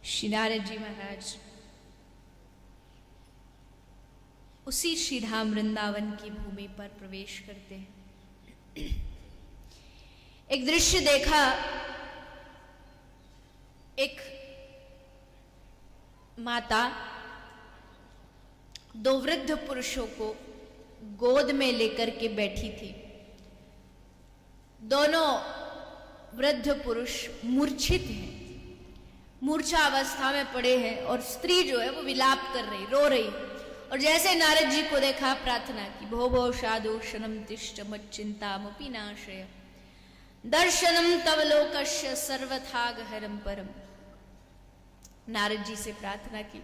श्री नारद जी महाराज उसी श्री धाम वृंदावन की भूमि पर प्रवेश करते हैं। एक दृश्य देखा, एक माता दो वृद्ध पुरुषों को गोद में लेकर के बैठी थी। दोनों वृद्ध पुरुष मूर्छित हैं, मूर्छा अवस्था में पड़े हैं और स्त्री जो है वो विलाप कर रही, रो रही। और जैसे नारद जी को देखा, प्रार्थना की, भो भो साधुशनम तिष्ठ मच्चिंतामपि नाशय दर्शनम तव लोकस्य सर्वथागहरम परम। नारद जी से प्रार्थना की।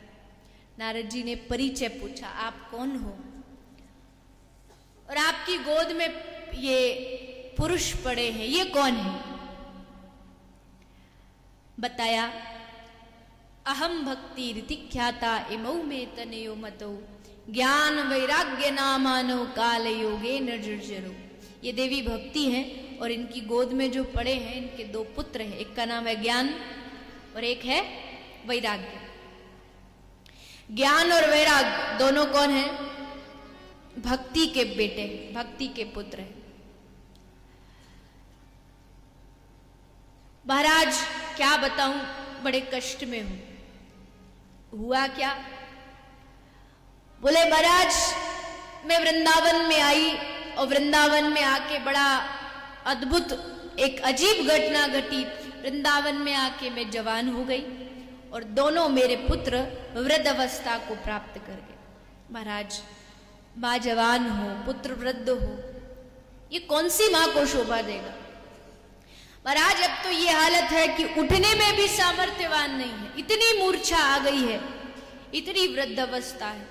नारद जी ने परिचय पूछा, आप कौन हो और आपकी गोद में ये पुरुष पड़े हैं, ये कौन है? बताया, अहम भक्ति रीति ख्याता इमौ में तनयो मतो ज्ञान वैराग्य नामानो काल योगे निर्जरो। ये देवी भक्ति है और इनकी गोद में जो पड़े हैं इनके दो पुत्र हैं, एक का नाम है ज्ञान और एक है वैराग्य। ज्ञान और वैराग्य दोनों कौन है? भक्ति के बेटे, भक्ति के पुत्र हैं। महाराज क्या बताऊं, बड़े कष्ट में हूं। हुआ क्या? बोले महाराज मैं वृंदावन में आई और वृंदावन में आके बड़ा अद्भुत एक अजीब घटना घटी। वृंदावन में आके मैं जवान हो गई और दोनों मेरे पुत्र वृद्ध अवस्था को प्राप्त कर गए। महाराज माँ जवान हो, पुत्र वृद्ध हो, ये कौन सी माँ को शोभा देगा? महाराज अब तो ये हालत है कि उठने में भी सामर्थ्यवान नहीं है, इतनी मूर्छा आ गई है, इतनी वृद्ध अवस्था है,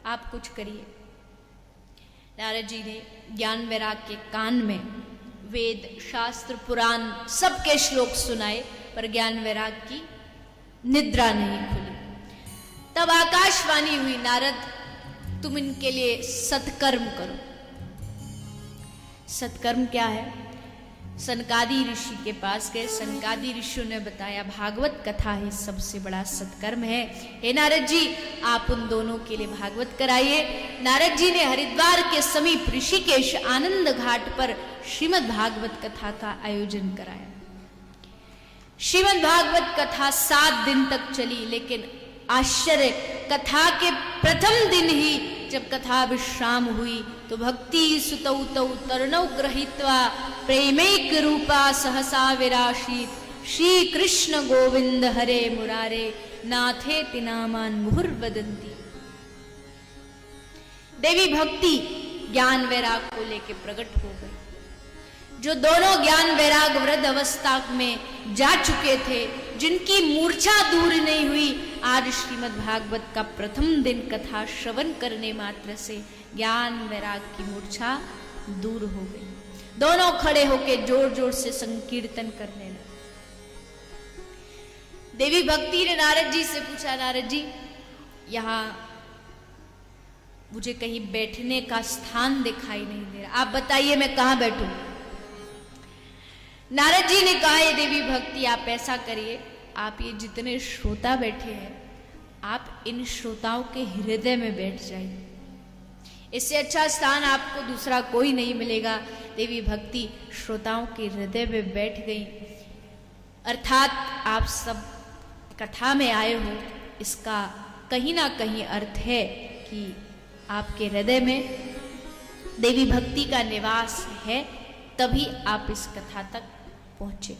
आप कुछ करिए। नारद जी ने ज्ञान वैराग के कान में वेद शास्त्र पुराण सबके श्लोक सुनाए, पर ज्ञान वैराग की निद्रा नहीं खुली। तब आकाशवाणी हुई, नारद तुम इनके लिए सत्कर्म करो। सत्कर्म क्या है? सनकादि ऋषि के पास गए, सनकादि ऋषियों ने बताया भागवत कथा ही सबसे बड़ा सत्कर्म है। हे नारद जी आप उन दोनों के लिए भागवत कराइए। नारद जी ने हरिद्वार के समीप ऋषिकेश आनंद घाट पर श्रीमद् भागवत कथा का आयोजन कराया। श्रीमद् भागवत कथा 7 दिन तक चली, लेकिन आश्चर्य, कथा के प्रथम दिन ही जब कथा विश्राम हुई तो भक्ति सुतौ तौ तरणौ गृहीत्वा प्रेमैक रूपा सहसा विराशीत श्री कृष्ण गोविंद हरे मुरारे नाथे तिनामान मुहुर्वदंती। देवी भक्ति ज्ञान वैराग को लेके प्रकट हो गई। जो दोनों ज्ञान वैराग वृद्ध अवस्था में जा चुके थे, जिनकी मूर्छा दूर नहीं हुई, आज श्रीमद् भागवत का प्रथम दिन कथा श्रवण करने मात्र से ज्ञान वैराग की मूर्छा दूर हो गई। दोनों खड़े होकर जोर जोर से संकीर्तन करने लगे। देवी भक्ति ने नारद जी से पूछा, नारद जी यहां मुझे कहीं बैठने का स्थान दिखाई नहीं दे रहा, आप बताइए मैं कहां बैठूं? नारद जी ने कहा, ये देवी भक्ति आप ऐसा करिए, आप ये जितने श्रोता बैठे हैं आप इन श्रोताओं के हृदय में बैठ जाइए, इससे अच्छा स्थान आपको दूसरा कोई नहीं मिलेगा। देवी भक्ति श्रोताओं के हृदय में बैठ गई। अर्थात आप सब कथा में आए हो, इसका कहीं ना कहीं अर्थ है कि आपके हृदय में देवी भक्ति का निवास है, तभी आप इस कथा तक पहुंचे।